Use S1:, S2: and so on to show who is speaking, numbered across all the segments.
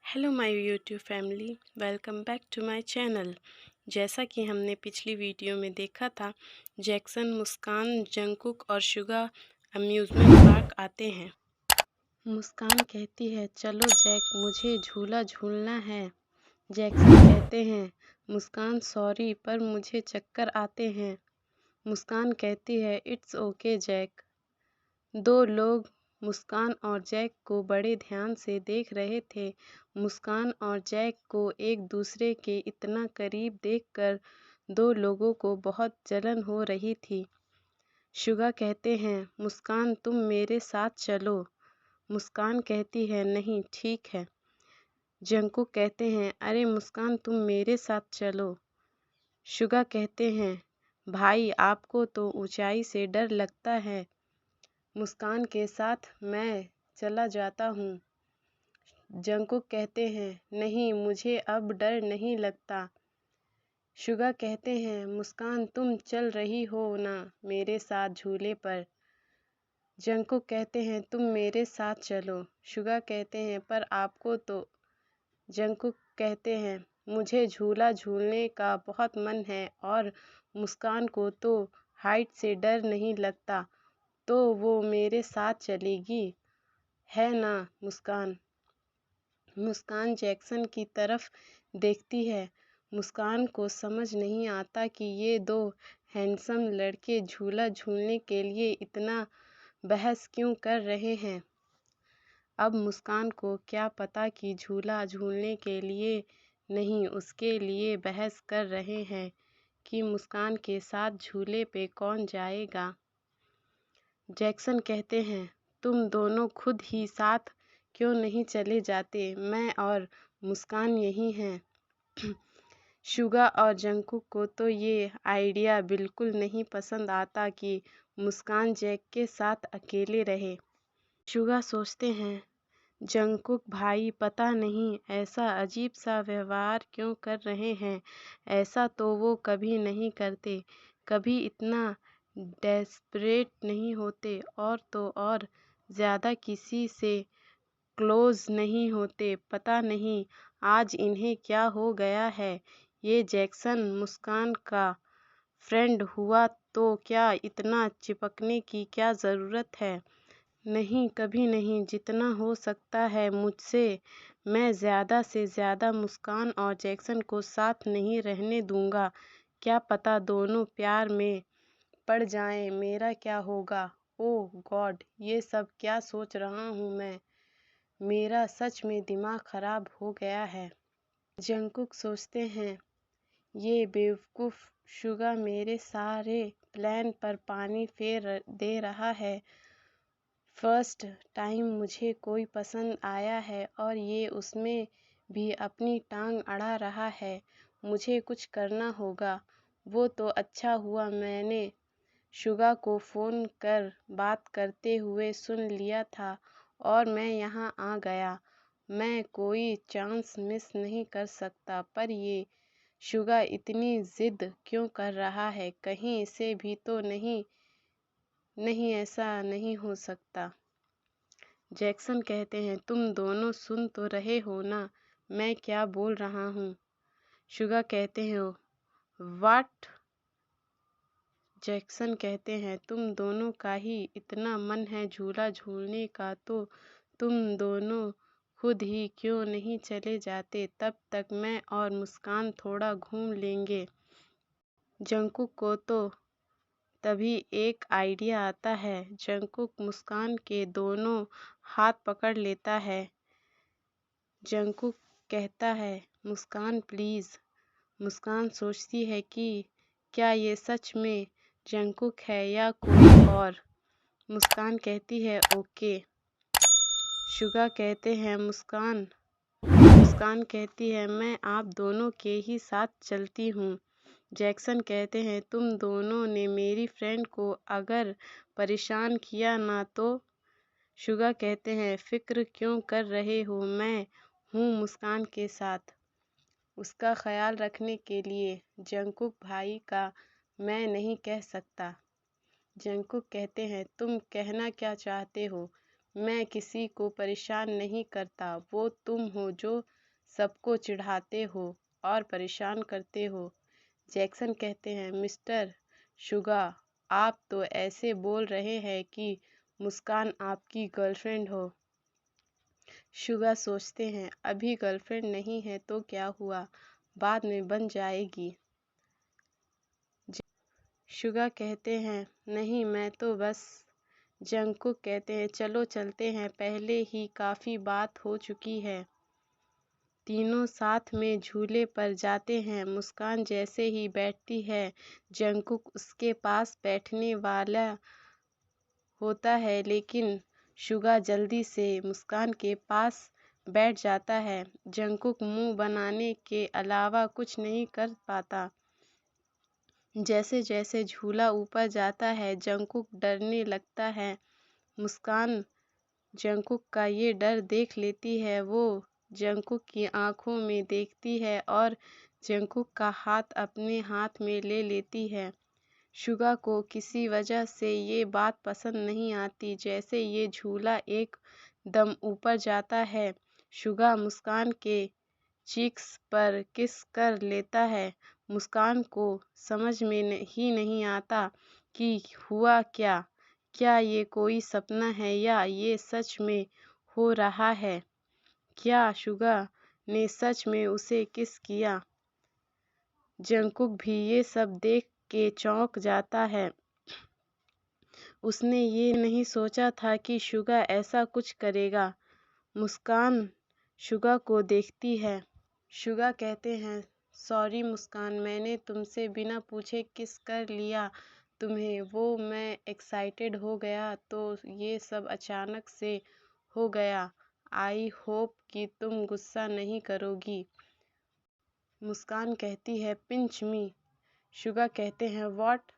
S1: Hello my YouTube family, welcome back to my channel. जैसा कि हमने पिछली वीडियो में देखा था, जैक्सन, मुस्कान, जंगकुक और शुगा अम्यूज़मेंट पार्क आते हैं। मुस्कान कहती है, चलो जैक, मुझे झूला झूलना है। जैक्सन कहते हैं, मुस्कान सॉरी, पर मुझे चक्कर आते हैं। मुस्कान कहती है, इट्स ओके जैक। दो लोग मुस्कान और जैक को बड़े ध्यान से देख रहे थे। मुस्कान और जैक को एक दूसरे के इतना करीब देखकर दो लोगों को बहुत जलन हो रही थी। शुगा कहते हैं, मुस्कान तुम मेरे साथ चलो। मुस्कान कहती है, नहीं ठीक है। जंकुक कहते हैं, अरे मुस्कान तुम मेरे साथ चलो। शुगा कहते हैं, भाई आपको तो ऊंचाई से डर लगता है, मुस्कान के साथ मैं चला जाता हूँ। जंकुक कहते हैं, नहीं मुझे अब डर नहीं लगता। शुगा कहते हैं, मुस्कान तुम चल रही हो ना मेरे साथ झूले पर। जंकुक कहते हैं, तुम मेरे साथ चलो। शुगा कहते हैं, पर आपको तो। जंकुक कहते हैं, मुझे झूला झूलने का बहुत मन है और मुस्कान को तो हाइट से डर नहीं लगता, तो वो मेरे साथ चलेगी, है ना मुस्कान। मुस्कान जैक्सन की तरफ देखती है। मुस्कान को समझ नहीं आता कि ये दो हैंडसम लड़के झूला झूलने के लिए इतना बहस क्यों कर रहे हैं। अब मुस्कान को क्या पता कि झूला झूलने के लिए नहीं, उसके लिए बहस कर रहे हैं कि मुस्कान के साथ झूले पे कौन जाएगा। जैक्सन कहते हैं, तुम दोनों खुद ही साथ क्यों नहीं चले जाते, मैं और मुस्कान यही हैं। शुगा और जंकुक को तो ये आइडिया बिल्कुल नहीं पसंद आता कि मुस्कान जैक के साथ अकेले रहे। शुगा सोचते हैं, जंकुक भाई पता नहीं ऐसा अजीब सा व्यवहार क्यों कर रहे हैं, ऐसा तो वो कभी नहीं करते, कभी इतना डेस्परेट नहीं होते, और तो और ज़्यादा किसी से क्लोज नहीं होते। पता नहीं आज इन्हें क्या हो गया है। ये जैक्सन मुस्कान का फ्रेंड हुआ तो क्या इतना चिपकने की क्या ज़रूरत है। नहीं, कभी नहीं। जितना हो सकता है मुझसे, मैं ज़्यादा से ज़्यादा मुस्कान और जैक्सन को साथ नहीं रहने दूंगा। क्या पता दोनों प्यार में पड़ जाएं, मेरा क्या होगा। ओह गॉड, ये सब क्या सोच रहा हूँ मैं, मेरा सच में दिमाग खराब हो गया है। जंकुक सोचते हैं, ये बेवकूफ़ शुगा मेरे सारे प्लान पर पानी फेर दे रहा है। फर्स्ट टाइम मुझे कोई पसंद आया है और ये उसमें भी अपनी टांग अड़ा रहा है। मुझे कुछ करना होगा। वो तो अच्छा हुआ मैंने शुगा को फ़ोन कर बात करते हुए सुन लिया था और मैं यहाँ आ गया। मैं कोई चांस मिस नहीं कर सकता, पर ये शुगा इतनी ज़िद क्यों कर रहा है, कहीं इसे भी तो नहीं। नहीं, ऐसा नहीं हो सकता। जैक्सन कहते हैं, तुम दोनों सुन तो रहे हो ना मैं क्या बोल रहा हूँ। शुगा कहते हैं, व्हाट। जैक्सन कहते हैं, तुम दोनों का ही इतना मन है झूला झूलने का, तो तुम दोनों खुद ही क्यों नहीं चले जाते, तब तक मैं और मुस्कान थोड़ा घूम लेंगे। जंकुक को तो तभी एक आइडिया आता है। जंकुक मुस्कान के दोनों हाथ पकड़ लेता है। जंकुक कहता है, मुस्कान प्लीज़। मुस्कान सोचती है कि क्या ये सच में जंकुक है या कोई और। मुस्कान कहती है, ओके। शुगा कहते हैं, मुस्कान। मुस्कान कहती है, मैं आप दोनों के ही साथ चलती हूँ। जैक्सन कहते हैं, तुम दोनों ने मेरी फ्रेंड को अगर परेशान किया ना तो। शुगा कहते हैं, फिक्र क्यों कर रहे हो, मैं हूँ मुस्कान के साथ, उसका ख्याल रखने के लिए। जंकुक भाई का मैं नहीं कह सकता। जंकुक कहते हैं, तुम कहना क्या चाहते हो, मैं किसी को परेशान नहीं करता, वो तुम हो जो सबको चिढ़ाते हो और परेशान करते हो। जैक्सन कहते हैं, मिस्टर शुगा, आप तो ऐसे बोल रहे हैं कि मुस्कान आपकी गर्लफ्रेंड हो। शुगा सोचते हैं, अभी गर्लफ्रेंड नहीं है तो क्या हुआ, बाद में बन जाएगी। शुगा कहते हैं, नहीं मैं तो बस। जंगकुक कहते हैं, चलो चलते हैं, पहले ही काफ़ी बात हो चुकी है। तीनों साथ में झूले पर जाते हैं। मुस्कान जैसे ही बैठती है, जंगकुक उसके पास बैठने वाला होता है, लेकिन शुगा जल्दी से मुस्कान के पास बैठ जाता है। जंगकुक मुंह बनाने के अलावा कुछ नहीं कर पाता। जैसे जैसे झूला ऊपर जाता है, जंगकुक डरने लगता है। मुस्कान जंगकुक का ये डर देख लेती है। वो जंगकुक की आंखों में देखती है और जंगकुक का हाथ अपने हाथ में ले लेती है। शुगा को किसी वजह से ये बात पसंद नहीं आती। जैसे ये झूला एक दम ऊपर जाता है, शुगा मुस्कान के चीक्स पर किस कर लेता है। मुस्कान को समझ में ही नहीं आता कि हुआ क्या। क्या ये कोई सपना है या ये सच में हो रहा है? क्या शुगा ने सच में उसे किस किया? जंगकुक भी ये सब देख के चौंक जाता है। उसने ये नहीं सोचा था कि शुगा ऐसा कुछ करेगा। मुस्कान शुगा को देखती है। शुगा कहते हैं, सॉरी मुस्कान, मैंने तुमसे बिना पूछे किस कर लिया तुम्हें। वो मैं एक्साइटेड हो गया तो ये सब अचानक से हो गया। आई होप कि तुम गुस्सा नहीं करोगी। मुस्कान कहती है, पिंच मी। शुगा कहते हैं, व्हाट?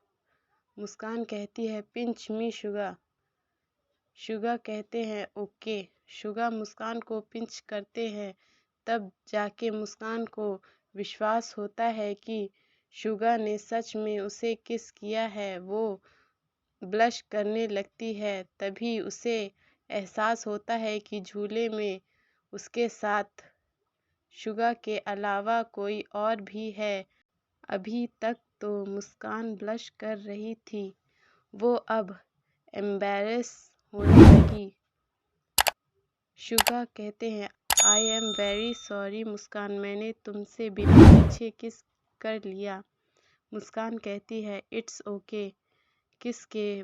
S1: मुस्कान कहती है, पिंच मी शुगा। शुगा कहते हैं, ओके। शुगा मुस्कान को पिंच करते हैं। तब जाके मुस्कान को विश्वास होता है कि शुगा ने सच में उसे किस किया है। वो ब्लश करने लगती है। तभी उसे एहसास होता है कि झूले में उसके साथ शुगा के अलावा कोई और भी है। अभी तक तो मुस्कान ब्लश कर रही थी, वो अब एम्बैरेस होने लगी। शुगा कहते हैं, आई एम वेरी सॉरी मुस्कान, मैंने तुमसे बिना पूछे किस कर लिया। मुस्कान कहती है, इट्स ओके। किस के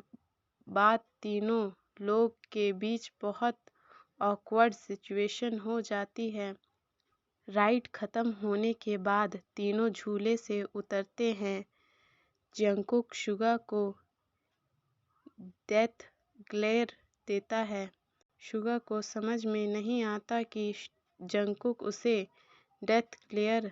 S1: बाद तीनों लोग के बीच बहुत ऑकवर्ड सिचुएशन हो जाती है। राइड ख़त्म होने के बाद तीनों झूले से उतरते हैं। जंगकुक शुगा को डेथ ग्लेयर देता है। शुगा को समझ में नहीं आता कि जंगकुक उसे डेथ ग्लेयर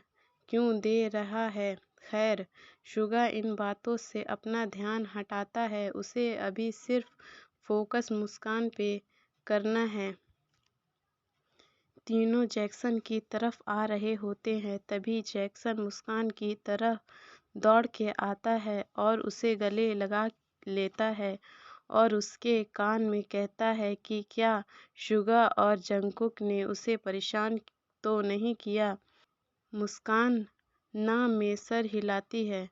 S1: क्यों दे रहा है। खैर, शुगा इन बातों से अपना ध्यान हटाता है। उसे अभी सिर्फ फोकस मुस्कान पे करना है। तीनों जैक्सन की तरफ आ रहे होते हैं। तभी जैक्सन मुस्कान की तरफ दौड़ के आता है और उसे गले लगा लेता है और उसके कान में कहता है कि क्या शुगा और जंगकुक ने उसे परेशान तो नहीं किया। मुस्कान ना में सर हिलाती है।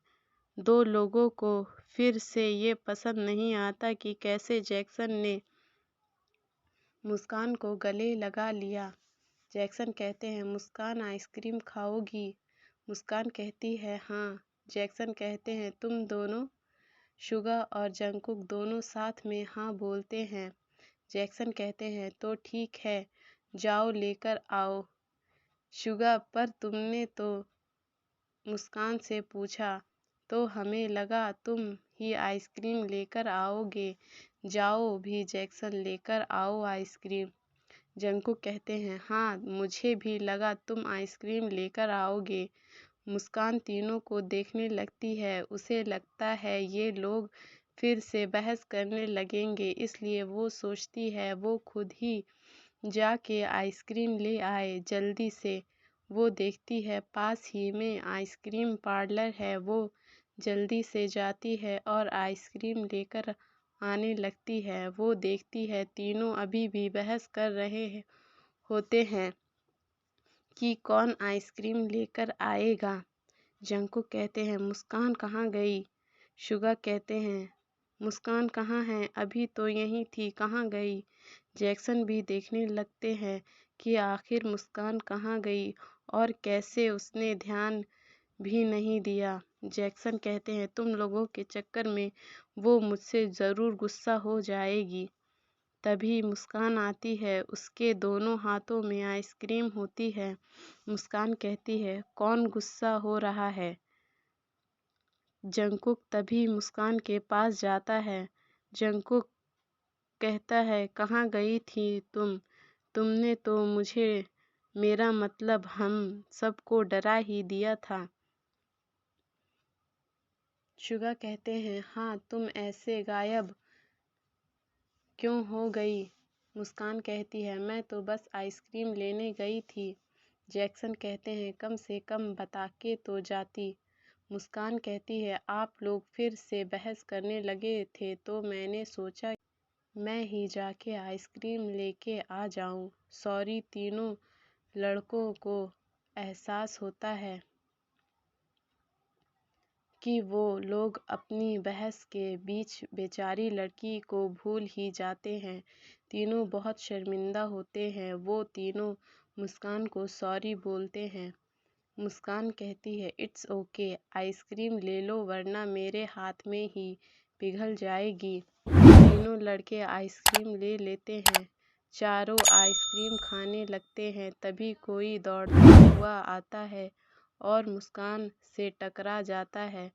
S1: दो लोगों को फिर से ये पसंद नहीं आता कि कैसे जैक्सन ने मुस्कान को गले लगा लिया। जैक्सन कहते हैं, मुस्कान आइसक्रीम खाओगी? मुस्कान कहती है, हाँ। जैक्सन कहते हैं, तुम दोनों? शुगा और जंगकुक दोनों साथ में हाँ बोलते हैं। जैक्सन कहते हैं, तो ठीक है, जाओ लेकर आओ। शुगा, पर तुमने तो मुस्कान से पूछा तो हमें लगा तुम ही आइसक्रीम लेकर आओगे। जाओ भी जैक्सन, लेकर आओ आइसक्रीम। जंगकुक कहते हैं, हाँ मुझे भी लगा तुम आइसक्रीम लेकर आओगे। मुस्कान तीनों को देखने लगती है। उसे लगता है ये लोग फिर से बहस करने लगेंगे, इसलिए वो सोचती है वो खुद ही जाके आइसक्रीम ले आए जल्दी से। वो देखती है पास ही में आइसक्रीम पार्लर है। वो जल्दी से जाती है और आइसक्रीम लेकर आने लगती है। वो देखती है तीनों अभी भी बहस कर रहे होते हैं। कि कौन आइसक्रीम लेकर आएगा। जंगकुक कहते हैं मुस्कान कहाँ गई। शुगा कहते हैं मुस्कान कहाँ है, अभी तो यहीं थी, कहाँ गई। जैक्सन भी देखने लगते हैं कि आखिर मुस्कान कहाँ गई और कैसे, उसने ध्यान भी नहीं दिया। जैक्सन कहते हैं तुम लोगों के चक्कर में वो मुझसे ज़रूर गुस्सा हो जाएगी। तभी मुस्कान आती है, उसके दोनों हाथों में आइसक्रीम होती है। मुस्कान कहती है कौन गुस्सा हो रहा है। जंगकुक तभी मुस्कान के पास जाता है। जंगकुक कहता है कहाँ गई थी तुमने तो मुझे, मेरा मतलब हम सबको डरा ही दिया था। शुगा कहते हैं हाँ, तुम ऐसे गायब क्यों हो गई। मुस्कान कहती है मैं तो बस आइसक्रीम लेने गई थी। जैक्सन कहते हैं कम से कम बता के तो जाती। मुस्कान कहती है आप लोग फिर से बहस करने लगे थे तो मैंने सोचा मैं ही जाके आइसक्रीम लेके आ जाऊं। सॉरी। तीनों लड़कों को एहसास होता है कि वो लोग अपनी बहस के बीच बेचारी लड़की को भूल ही जाते हैं। तीनों बहुत शर्मिंदा होते हैं। वो तीनों मुस्कान को सॉरी बोलते हैं। मुस्कान कहती है इट्स ओके, आइसक्रीम ले लो वरना मेरे हाथ में ही पिघल जाएगी। तीनों लड़के आइसक्रीम ले लेते हैं। चारों आइसक्रीम खाने लगते हैं। तभी कोई दौड़ता हुआ आता है और मुस्कान से टकरा जाता है।